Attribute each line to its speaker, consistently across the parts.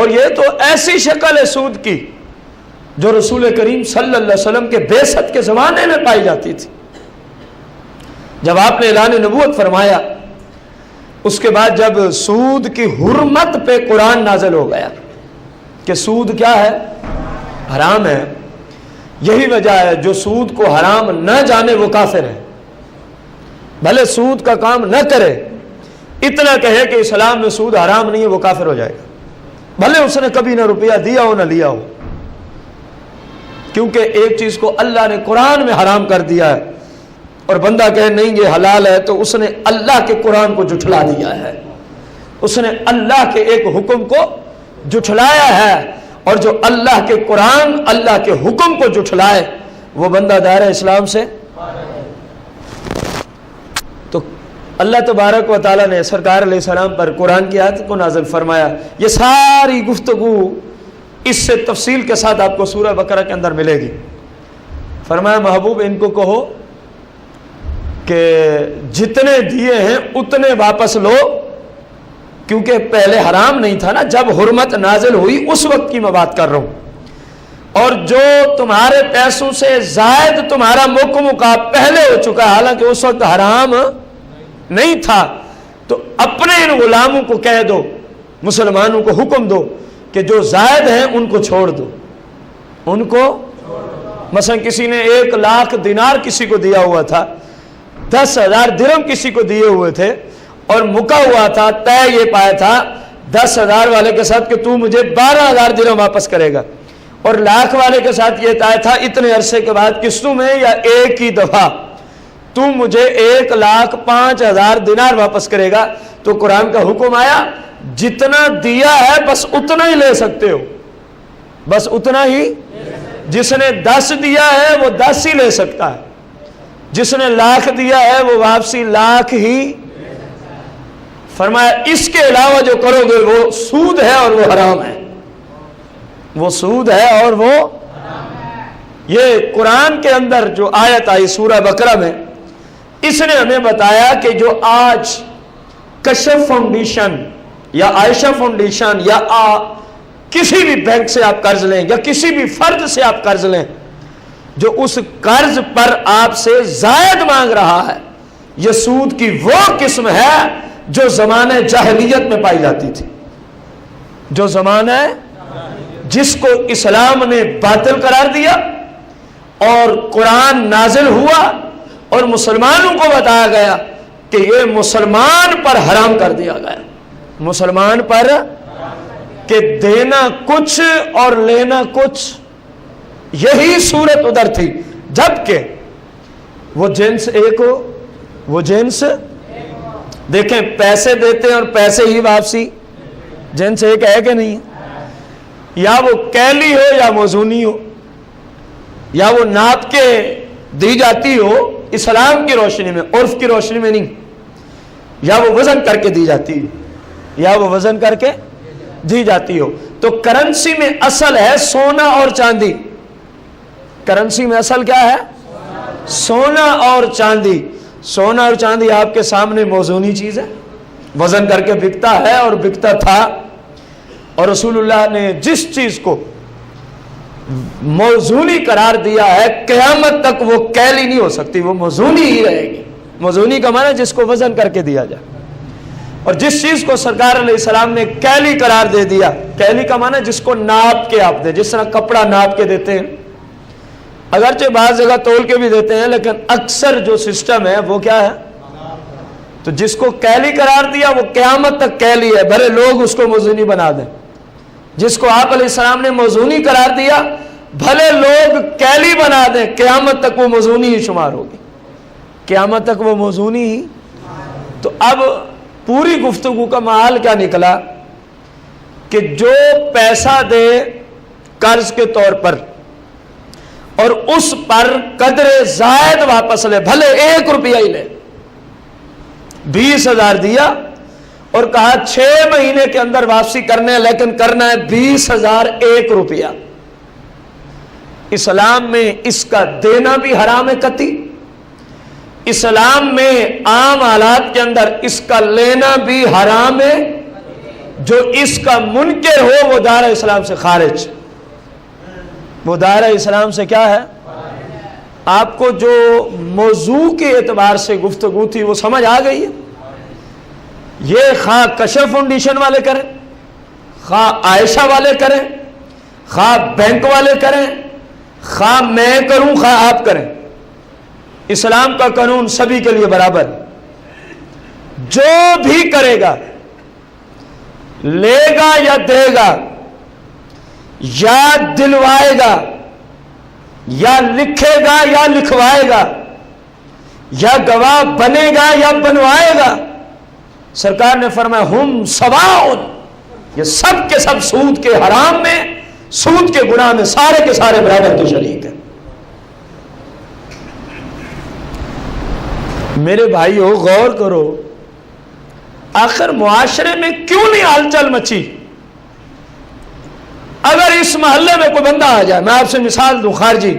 Speaker 1: اور یہ تو ایسی شکل ہے سود کی جو رسول کریم صلی اللہ علیہ وسلم کے بعثت کے زمانے میں پائی جاتی تھی۔ جب آپ نے اعلان نبوت فرمایا، اس کے بعد جب سود کی حرمت پہ قرآن نازل ہو گیا کہ سود کیا ہے؟ حرام ہے۔ یہی وجہ ہے جو سود کو حرام نہ جانے وہ کافر ہے، بھلے سود کا کام نہ کرے، اتنا کہے کہ اسلام میں سود حرام نہیں ہے، وہ کافر ہو جائے گا، بھلے اس نے کبھی نہ روپیہ دیا ہو نہ لیا ہو، کیونکہ ایک چیز کو اللہ نے قرآن میں حرام کر دیا ہے اور بندہ کہے نہیں یہ حلال ہے تو اس نے اللہ کے قرآن کو جھٹلا دیا ہے، اس نے اللہ کے ایک حکم کو جھٹلایا ہے، اور جو اللہ کے قرآن اللہ کے حکم کو جھٹلائے وہ بندہ دائرہ اسلام سے۔ تو اللہ تبارک و تعالیٰ نے سرکار علیہ السلام پر قرآن کی آیت کو نازل فرمایا۔ یہ ساری گفتگو اس سے تفصیل کے ساتھ آپ کو سورہ بقرہ کے اندر ملے گی۔ فرمایا محبوب ان کو کہو کہ جتنے دیے ہیں اتنے واپس لو، کیونکہ پہلے حرام نہیں تھا نا، جب حرمت نازل ہوئی اس وقت کی میں بات کر رہا ہوں، اور جو تمہارے پیسوں سے زائد تمہارا مکہ پہلے ہو چکا ہے، حالانکہ اس وقت حرام نہیں تھا، تو اپنے ان غلاموں کو کہہ دو، مسلمانوں کو حکم دو کہ جو زائد ہیں ان کو چھوڑ دو، ان کو مثلا کسی نے 1,00,000 دینار کسی کو دیا ہوا تھا، 10,000 درہم کسی کو دیے ہوئے تھے، اور مکہ ہوا تھا، طے یہ پایا تھا 10,000 والے کے ساتھ کہ تو مجھے 12,000 درہم واپس کرے گا، اور 1,00,000 والے کے ساتھ یہ طے تھا اتنے عرصے کے بعد قسطوں میں یا ایک ہی دفعہ تو مجھے 1,05,000 دینار واپس کرے گا۔ تو قرآن کا حکم آیا جتنا دیا ہے بس اتنا ہی لے سکتے ہو، بس اتنا ہی، جس نے 10 دیا ہے وہ 10 ہی لے سکتا ہے، جس نے 1,00,000 دیا ہے وہ واپسی 1,00,000 ہی۔ فرمایا اس کے علاوہ جو کرو گے وہ سود ہے اور وہ حرام ہے، وہ سود ہے اور وہ یہ قرآن کے اندر جو آیت آئی سورہ بقرہ میں، اس نے ہمیں بتایا کہ جو آج کشف فاؤنڈیشن یا عائشہ فاؤنڈیشن یا کسی بھی بینک سے آپ قرض لیں یا کسی بھی فرد سے آپ قرض لیں، جو اس قرض پر آپ سے زائد مانگ رہا ہے، یہ سود کی وہ قسم ہے جو زمانہ جاہلیت میں پائی جاتی تھی، جو زمانہ جس کو اسلام نے باطل قرار دیا اور قرآن نازل ہوا اور مسلمانوں کو بتایا گیا کہ یہ مسلمان پر حرام کر دیا گیا، مسلمان پر کہ دینا کچھ اور لینا کچھ، یہی صورت ادھر تھی، جبکہ وہ جنس ایک ہو، وہ جنس دیکھیں پیسے دیتے ہیں اور پیسے ہی واپسی، جنس ایک ہے کہ نہیں، یا وہ کیلی ہو یا موزونی ہو، یا وہ ناپ کے دی جاتی ہو اسلام کی روشنی میں، عرف کی روشنی میں نہیں، یا وہ وزن کر کے دی جاتی ہو، یا وہ وزن کر کے دی جاتی ہو۔ تو کرنسی میں اصل ہے سونا اور چاندی، کرنسی میں اصل کیا ہے؟ سونا اور چاندی۔ سونا اور چاندی آپ کے سامنے موزونی چیز ہے، وزن کر کے بکتا ہے اور بکتا تھا، اور رسول اللہ نے جس چیز کو موزونی قرار دیا ہے قیامت تک وہ کیلی نہیں ہو سکتی، وہ موزونی ہی رہے گی۔ موزونی کا معنی جس کو وزن کر کے دیا جائے، اور جس چیز کو سرکار علیہ السلام نے کیلی قرار دے دیا، کیلی کا معنی جس کو ناپ کے آپ دیں، جس طرح کپڑا ناپ کے دیتے ہیں، اگرچہ بعض جگہ تول کے بھی دیتے ہیں لیکن اکثر جو سسٹم ہے وہ کیا ہے؟ تو جس کو کیلی قرار دیا وہ قیامت تک کیلی ہے، بھلے لوگ اس کو موزونی بنا دیں۔ جس کو آپ علیہ السلام نے موزونی قرار دیا بھلے لوگ کیلی بنا دیں، قیامت تک وہ موزونی ہی شمار ہوگی، قیامت تک وہ موزونی ہی۔ تو اب پوری گفتگو کا محال کیا نکلا کہ جو پیسہ دے قرض کے طور پر اور اس پر قدر زائد واپس لے، بھلے 1 روپیہ ہی لے، 20,000 دیا اور کہا 6 مہینے کے اندر واپسی کرنے، لیکن کرنا ہے 20,001 روپیہ، اسلام میں اس کا دینا بھی حرام ہے قطعی، اسلام میں عام حالات کے اندر اس کا لینا بھی حرام ہے، جو اس کا منکر ہو وہ دائرہ اسلام سے خارج. وہ دائرہ اسلام سے کیا ہے؟ آپ کو جو موضوع کے اعتبار سے گفتگو تھی وہ سمجھ آ گئی ہے. یہ خواہ کشف فاؤنڈیشن والے کریں، خواہ عائشہ والے کریں، خواہ بینک والے کریں، خواہ میں کروں خواہ آپ کریں، اسلام کا قانون سبھی کے لیے برابر. جو بھی کرے گا، لے گا یا دے گا، یا دلوائے گا، یا لکھے گا یا لکھوائے گا، یا گواہ بنے گا یا بنوائے گا، سرکار نے فرمایا ہم سواؤن، یہ سب کے سب سود کے حرام میں، سود کے گناہ میں سارے کے سارے برابر کے شریک ہیں. میرے بھائیو غور کرو، آخر معاشرے میں کیوں نہیں ہلچل مچی؟ اگر اس محلے میں کوئی بندہ آ جائے، میں آپ سے مثال دوں خارجی،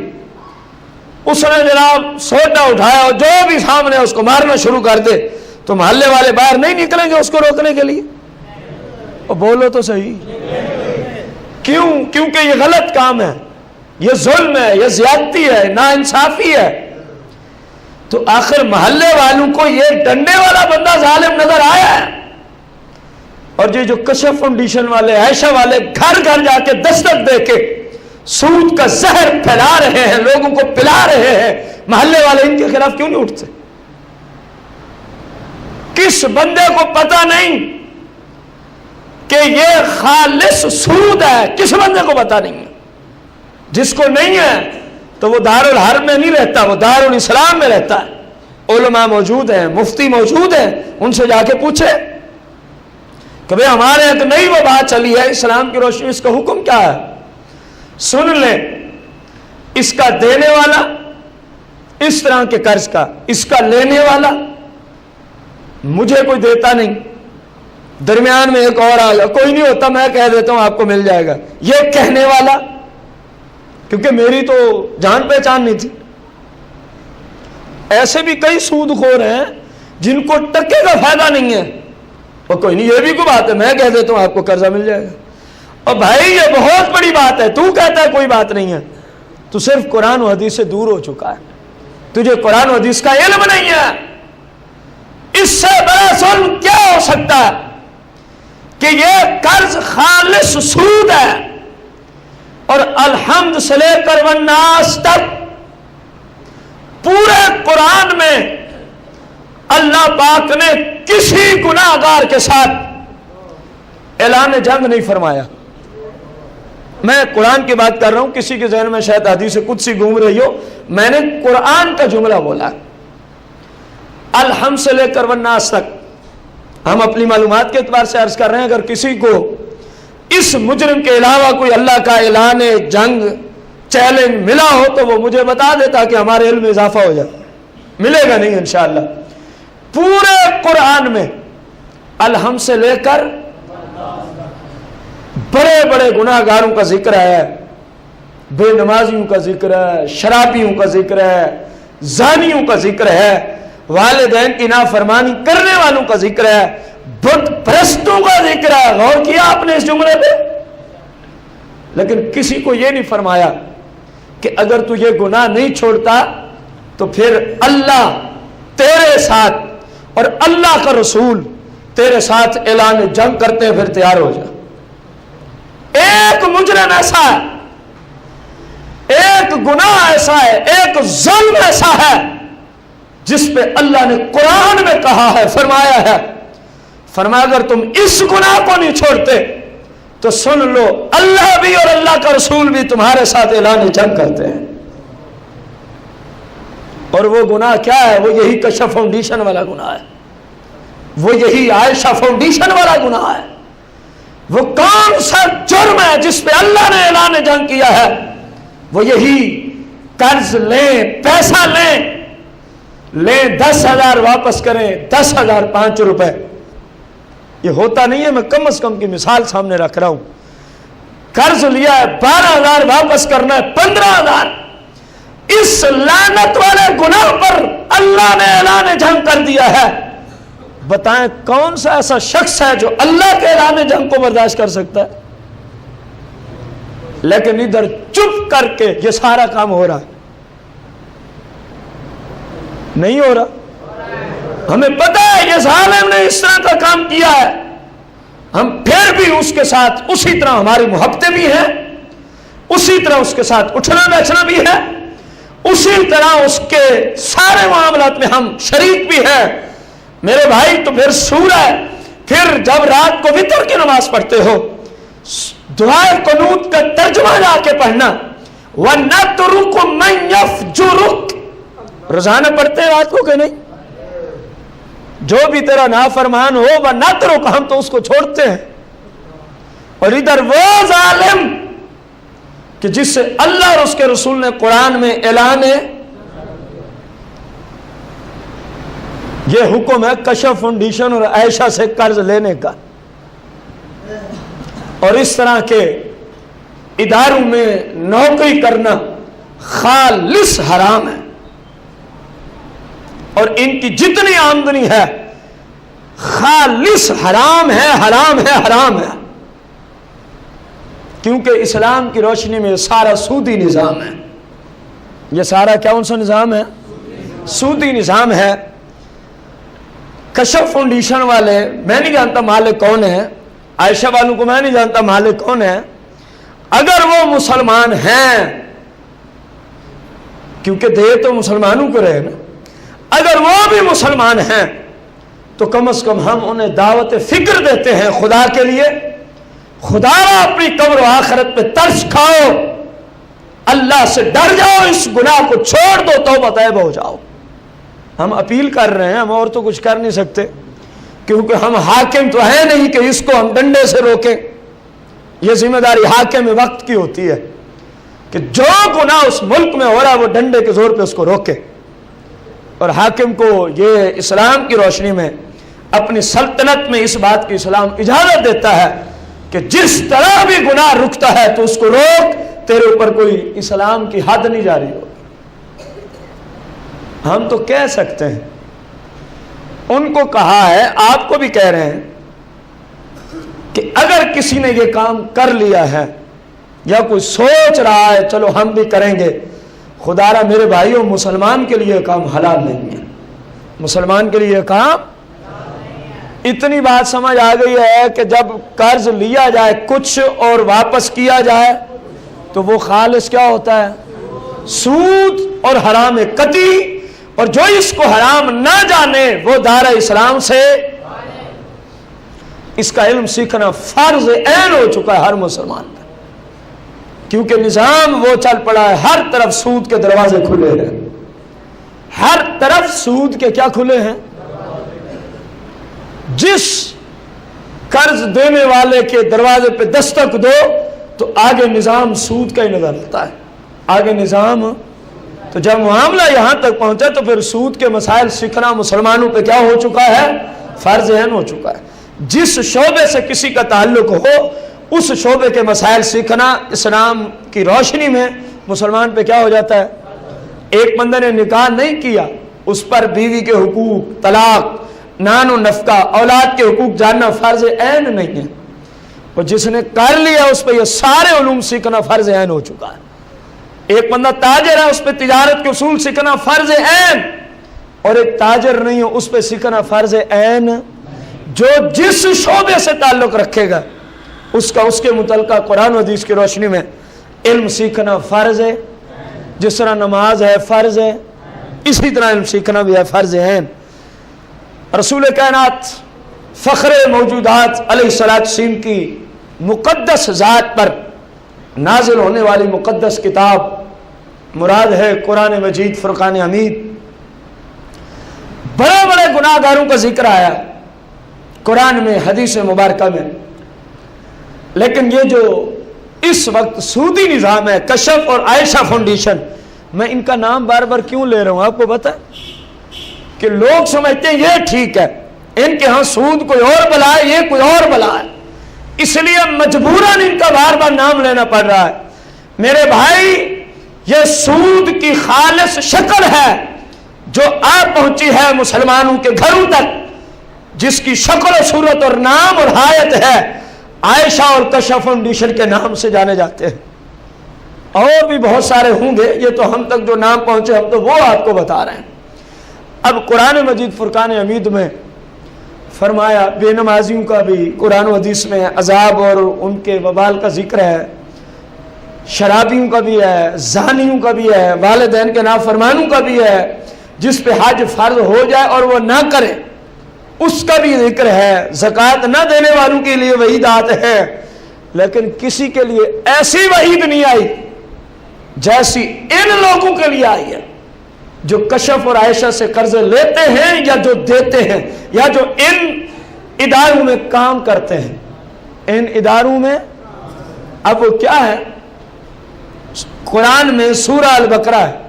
Speaker 1: اس نے جناب سوٹا اٹھایا اور جو بھی سامنے اس کو مارنا شروع کر دے، تو محلے والے باہر نہیں نکلیں گے اس کو روکنے کے لیے؟ اور بولو تو صحیح. کیوں؟ کیونکہ یہ غلط کام ہے، یہ ظلم ہے، یہ زیادتی ہے، ناانصافی ہے. تو آخر محلے والوں کو یہ ڈنڈے والا بندہ ظالم نظر آیا ہے، اور یہ جو کشف فاؤنڈیشن والے، عائشہ والے گھر گھر جا کے دستک دے کے سود کا زہر پھیلا رہے ہیں، لوگوں کو پلا رہے ہیں، محلے والے ان کے خلاف کیوں نہیں اٹھتے؟ کس بندے کو پتہ نہیں کہ یہ خالص سود ہے؟ کس بندے کو پتہ نہیں ہے؟ جس کو نہیں ہے تو وہ دارالحرب میں نہیں رہتا، وہ دارالاسلام میں رہتا ہے. علماء موجود ہیں، مفتی موجود ہیں، ان سے جا کے پوچھے کہ بھئی ہمارے یہاں تو نہیں وہ بات چلی ہے، اسلام کی روشنی اس کا حکم کیا ہے؟ سن لیں، اس کا دینے والا اس طرح کے قرض کا، اس کا لینے والا مجھے کوئی دیتا نہیں، درمیان میں ایک اور آ گیا، کوئی نہیں ہوتا میں کہہ دیتا ہوں آپ کو مل جائے گا، یہ کہنے والا، کیونکہ میری تو جان پہچان نہیں تھی. ایسے بھی کئی سود خور ہیں جن کو ٹکے کا فائدہ نہیں ہے، اور کوئی نہیں، یہ بھی کوئی بات ہے، میں کہہ دیتا ہوں آپ کو قرضہ مل جائے گا. اور بھائی یہ بہت بڑی بات ہے، تو کہتا ہے کوئی بات نہیں ہے، تو صرف قرآن و حدیث سے دور ہو چکا ہے، تجھے قرآن و حدیث کا علم نہیں ہے. اس سے بڑا ظلم کیا ہو سکتا ہے کہ یہ قرض خالص سود ہے، اور الحمد سے لے کر والناس تک پورے قرآن میں اللہ پاک نے کسی گناہگار کے ساتھ اعلان جنگ نہیں فرمایا. میں قرآن کی بات کر رہا ہوں، کسی کے ذہن میں شاید حدیث قدسی گھوم رہی ہو، میں نے قرآن کا جملہ بولا، الحمد سے لے کر والناس تک. ہم اپنی معلومات کے اعتبار سے عرض کر رہے ہیں، اگر کسی کو اس مجرم کے علاوہ کوئی اللہ کا اعلان جنگ چیلنج ملا ہو تو وہ مجھے بتا دیتا کہ ہمارے علم میں اضافہ ہو جائے. ملے گا نہیں انشاءاللہ. پورے قرآن میں الحمد سے لے کر بڑے بڑے گناہ گاروں کا ذکر ہے، بے نمازیوں کا ذکر ہے، شرابیوں کا ذکر ہے، زانیوں کا ذکر ہے، والدین کی نافرمانی کرنے والوں کا ذکر ہے، بت پرستوں کا ذکر ہے. غور کیا آپ نے اس جملے پہ؟ لیکن کسی کو یہ نہیں فرمایا کہ اگر تو یہ گناہ نہیں چھوڑتا تو پھر اللہ تیرے ساتھ اور اللہ کا رسول تیرے ساتھ اعلان جنگ کرتے ہیں، پھر تیار ہو جا. ایک مجرم ایسا ہے، ایک گناہ ایسا ہے، ایک ظلم ایسا ہے جس پہ اللہ نے قرآن میں کہا ہے، فرمایا ہے، فرمایا اگر تم اس گناہ کو نہیں چھوڑتے تو سن لو اللہ بھی اور اللہ کا رسول بھی تمہارے ساتھ اعلان جنگ کرتے ہیں. اور وہ گناہ کیا ہے؟ وہ یہی کشف فاؤنڈیشن والا گناہ ہے، وہ یہی عائشہ فاؤنڈیشن والا گناہ ہے. وہ کون سا جرم ہے جس پہ اللہ نے اعلان جنگ کیا ہے؟ وہ یہی قرض لیں، پیسہ لیں 10,000 واپس کریں 10,000 5 روپے. یہ ہوتا نہیں ہے، میں کم از کم کی مثال سامنے رکھ رہا ہوں. قرض لیا ہے 12,000 واپس کرنا ہے 15,000. اس لعنت والے گناہ پر اللہ نے اعلان جنگ کر دیا ہے بتائیں کون سا ایسا شخص ہے جو اللہ کے اعلان جنگ کو برداشت کر سکتا ہے؟ لیکن ادھر چپ کر کے یہ سارا کام ہو رہا ہے، نہیں ہو رہا۔ ہمیں پتہ ہے یہ ظالم نے اس طرح کا کام کیا ہے، ہم پھر بھی اس کے ساتھ اسی طرح ہماری محبتیں بھی ہیں، اسی طرح اس کے ساتھ اٹھنا بیٹھنا بھی ہے، اسی طرح اس کے سارے معاملات میں ہم شریک بھی ہیں۔ میرے بھائی تو پھر سورہ، پھر جب رات کو وتر کی نماز پڑھتے ہو دعائے قنوت کا ترجمہ جا کے پڑھنا، وَنَتْرُكُ مَنْ يَفْجُرُكَ، روزانہ پڑھتے ہیں رات کو کہ نہیں؟ جو بھی تیرا نافرمان ہو وَنَتْرُكُ، ہم تو اس کو چھوڑتے ہیں۔ اور ادھر وہ ظالم کہ جس سے اللہ اور اس کے رسول نے قرآن میں اعلان ہے، یہ حکم ہے کشف فاؤنڈیشن اور عائشہ سے قرض لینے کا، اور اس طرح کے اداروں میں نوکری کرنا خالص حرام ہے، اور ان کی جتنی آمدنی ہے خالص حرام ہے، حرام ہے، حرام ہے، کیونکہ اسلام کی روشنی میں سارا سودی نظام ہے۔ یہ سارا کون سا نظام ہے؟ سودی نظام ہے۔ کشف فاؤنڈیشن والے، میں نہیں جانتا مالک کون ہے، عائشہ والوں کو میں نہیں جانتا مالک کون ہے، اگر وہ مسلمان ہیں، کیونکہ دے تو مسلمانوں کو رہے نا، اگر وہ بھی مسلمان ہیں تو کم از کم ہم انہیں دعوت فکر دیتے ہیں خدا کے لیے، خدا اپنی قبر و آخرت پہ ترس کھاؤ، اللہ سے ڈر جاؤ، اس گناہ کو چھوڑ دو، توبہ طیب ہو جاؤ۔ ہم اپیل کر رہے ہیں، ہم اور تو کچھ کر نہیں سکتے، کیونکہ ہم حاکم تو ہیں نہیں کہ اس کو ہم ڈنڈے سے روکیں۔ یہ ذمہ داری حاکم وقت کی ہوتی ہے کہ جو گناہ اس ملک میں ہو رہا ہے وہ ڈنڈے کے زور پہ اس کو روکے، اور حاکم کو یہ اسلام کی روشنی میں اپنی سلطنت میں اس بات کی اسلام اجازت دیتا ہے کہ جس طرح بھی گناہ رکتا ہے تو اس کو روک، تیرے اوپر کوئی اسلام کی حد نہیں جاری ہوگی۔ ہم تو کہہ سکتے ہیں، ان کو کہا ہے، آپ کو بھی کہہ رہے ہیں کہ اگر کسی نے یہ کام کر لیا ہے یا کوئی سوچ رہا ہے چلو ہم بھی کریں گے، خدا را میرے بھائیوں مسلمان کے لیے کام حلال نہیں ہے، مسلمان کے لیے کام۔ اتنی بات سمجھ آ گئی ہے کہ جب قرض لیا جائے کچھ اور واپس کیا جائے تو وہ خالص کیا ہوتا ہے؟ سود اور حرام قطعی، اور جو اس کو حرام نہ جانے وہ دار اسلام سے اس کا علم سیکھنا فرض عین ہو چکا ہے ہر مسلمان پر، کیونکہ نظام وہ چل پڑا ہے، ہر طرف سود کے دروازے کھلے ہیں، ہر طرف سود کے کیا کھلے ہیں؟ جس قرض دینے والے کے دروازے پہ دستک دو تو آگے نظام سود کا ہی نظر آتا ہے، آگے نظام۔ تو جب معاملہ یہاں تک پہنچا تو پھر سود کے مسائل سیکھنا مسلمانوں پہ کیا ہو چکا ہے؟ فرض عین ہو چکا ہے۔ جس شعبے سے کسی کا تعلق ہو اس شعبے کے مسائل سیکھنا اسلام کی روشنی میں مسلمان پہ کیا ہو جاتا ہے؟ ایک بندے نے نکاح نہیں کیا، اس پر بیوی کے حقوق، طلاق، نان و نفقہ، اولاد کے حقوق جاننا فرض عین نہیں ہے، اور جس نے کر لیا اس پہ یہ سارے علوم سیکھنا فرض عین ہو چکا ہے۔ ایک بندہ تاجر ہے، اس پہ تجارت کے اصول سیکھنا فرض عین، اور ایک تاجر نہیں ہو اس پہ سیکھنا فرض عین۔ جو جس شعبے سے تعلق رکھے گا اس کا اس کے متعلقہ قرآن و حدیث کی روشنی میں علم سیکھنا فرض ہے، جس طرح نماز ہے فرض ہے، اسی طرح علم سیکھنا بھی ہے فرض عین۔ رسول کائنات فخر موجودات علیہ السلام کی مقدس ذات پر نازل ہونے والی مقدس کتاب مراد ہے قرآن مجید فرقان حمید۔ بڑے بڑے گناہ گاروں کا ذکر آیا قرآن میں، حدیث مبارکہ میں، لیکن یہ جو اس وقت سودی نظام ہے کشف اور عائشہ فاؤنڈیشن، میں ان کا نام بار بار کیوں لے رہا ہوں آپ کو پتہ ہے؟ کہ لوگ سمجھتے ہیں یہ ٹھیک ہے، ان کے ہاں سود کوئی اور بلا ہے، یہ کوئی اور بلا ہے، اس لیے مجبوراً ان کا بار بار نام لینا پڑ رہا ہے۔ میرے بھائی یہ سود کی خالص شکل ہے جو آ پہنچی ہے مسلمانوں کے گھروں تک، جس کی شکل و صورت اور نام اور حیت ہے عائشہ اور کشف فاؤنڈیشن کے نام سے جانے جاتے ہیں. اور بھی بہت سارے ہوں گے، یہ تو ہم تک جو نام پہنچے ہم تو وہ آپ کو بتا رہے ہیں. اب قرآن مجید فرقان حمید میں فرمایا بے نمازیوں کا بھی قرآن و حدیث میں عذاب اور ان کے وبال کا ذکر ہے، شرابیوں کا بھی ہے، زانیوں کا بھی ہے، والدین کے نافرمانوں کا بھی ہے، جس پہ حج فرض ہو جائے اور وہ نہ کرے اس کا بھی ذکر ہے، زکوٰۃ نہ دینے والوں کے لیے وعیدات ہے. لیکن کسی کے لیے ایسی وعید نہیں آئی جیسی ان لوگوں کے لیے آئی ہے جو کشف اور عائشہ سے قرض لیتے ہیں یا جو دیتے ہیں یا جو ان اداروں میں کام کرتے ہیں. ان اداروں میں اب وہ کیا ہے؟ قرآن میں سورہ البقرہ ہے.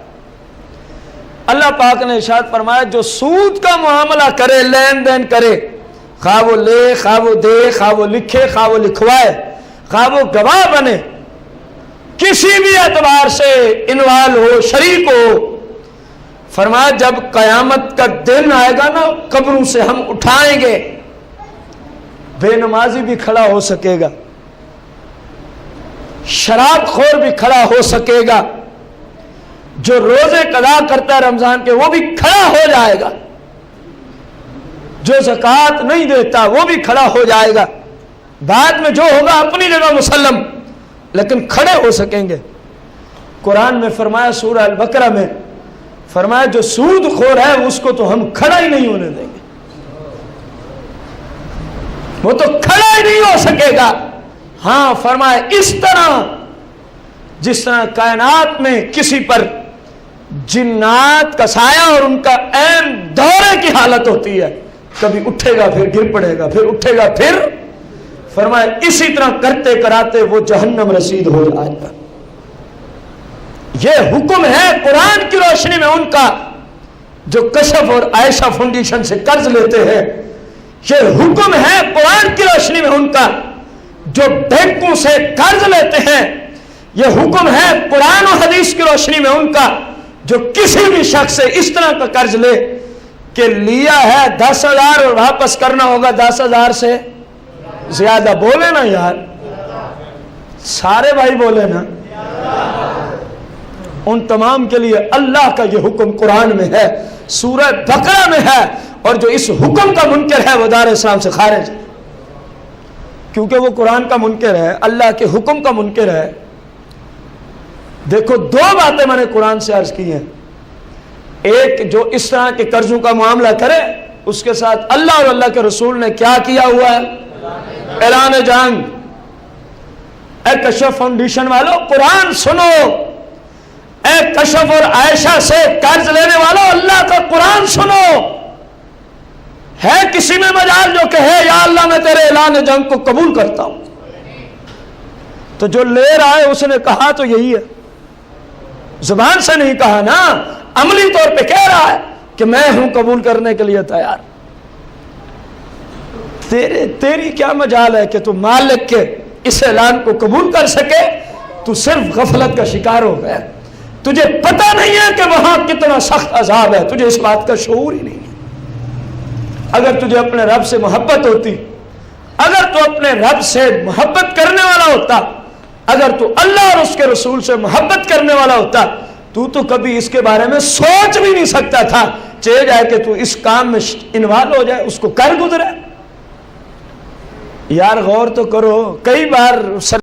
Speaker 1: اللہ پاک نے ارشاد فرمایا جو سود کا معاملہ کرے، لین دین کرے، خواہ وہ لے، خواہ وہ دے، خواہ وہ لکھے، خواہ وہ لکھوائے، خواہ وہ گواہ بنے، کسی بھی اعتبار سے انوالو ہو، شریک ہو، فرمایا جب قیامت کا دن آئے گا نا قبروں سے ہم اٹھائیں گے، بے نمازی بھی کھڑا ہو سکے گا، شراب خور بھی کھڑا ہو سکے گا، جو روزے قضا کرتا ہے رمضان کے وہ بھی کھڑا ہو جائے گا، جو زکوٰۃ نہیں دیتا وہ بھی کھڑا ہو جائے گا. بعد میں جو ہوگا اپنی جگہ مسلم، لیکن کھڑے ہو سکیں گے. قرآن میں فرمایا سورہ البقرہ میں فرمایا جو سود خور ہے اس کو تو ہم کھڑا ہی نہیں ہونے دیں گے، وہ تو کھڑا ہی نہیں ہو سکے گا. ہاں فرمایا اس طرح جس طرح کائنات میں کسی پر جنات کا سایہ اور ان کا عین دورے کی حالت ہوتی ہے، کبھی اٹھے گا پھر گر پڑے گا، پھر اٹھے گا پھر، فرمایا اسی طرح کرتے کراتے وہ جہنم رسید ہو جائے گا. یہ حکم ہے قرآن کی روشنی میں ان کا جو کشف اور عائشہ فاؤنڈیشن سے قرض لیتے ہیں. یہ حکم ہے قرآن کی روشنی میں ان کا جو بینکوں سے قرض لیتے ہیں. یہ حکم ہے قرآن و حدیث کی روشنی میں ان کا جو کسی بھی شخص سے اس طرح کا قرض لے کہ لیا ہے 10,000 اور واپس کرنا ہوگا 10,000 سے زیادہ. بولے نا یار، سارے بھائی بولے نا. ان تمام کے لیے اللہ کا یہ حکم قرآن میں ہے، سورہ بقرہ میں ہے، اور جو اس حکم کا منکر ہے وہ دار اسلام سے خارج ہے، کیونکہ وہ قرآن کا منکر ہے، اللہ کے حکم کا منکر ہے. دیکھو دو باتیں میں نے قرآن سے عرض کی ہیں. ایک جو اس طرح کے قرضوں کا معاملہ کرے اس کے ساتھ اللہ اور اللہ کے رسول نے کیا کیا ہوا ہے؟ اعلان جنگ. اے کشف فاؤنڈیشن والوں قرآن سنو، اے کشف اور عائشہ سے قرض لینے والوں اللہ کا قرآن سنو. ہے کسی میں مجال جو کہے یا اللہ میں تیرے اعلان جنگ کو قبول کرتا ہوں؟ تو جو لے رہا ہے اس نے کہا تو یہی ہے، زبان سے نہیں کہا نا، عملی طور پہ کہہ رہا ہے کہ میں ہوں قبول کرنے کے لیے تیار. تیری کیا مجال ہے کہ تو مالک کے اس اعلان کو قبول کر سکے؟ تو صرف غفلت کا شکار ہو گیا. تجھے پتہ نہیں ہے کہ وہاں کتنا سخت عذاب ہے، تجھے اس بات کا شعور ہی نہیں ہے. اگر تجھے اپنے رب سے محبت ہوتی، اگر تو اپنے رب سے محبت کرنے والا ہوتا، اگر تو اللہ اور اس کے رسول سے محبت کرنے والا ہوتا، تو کبھی اس کے بارے میں سوچ بھی نہیں سکتا تھا. چاہے جائے کہ تو اس کام میں انوالو ہو جائے، اس کو کر گزرے. یار غور تو کرو، کئی بار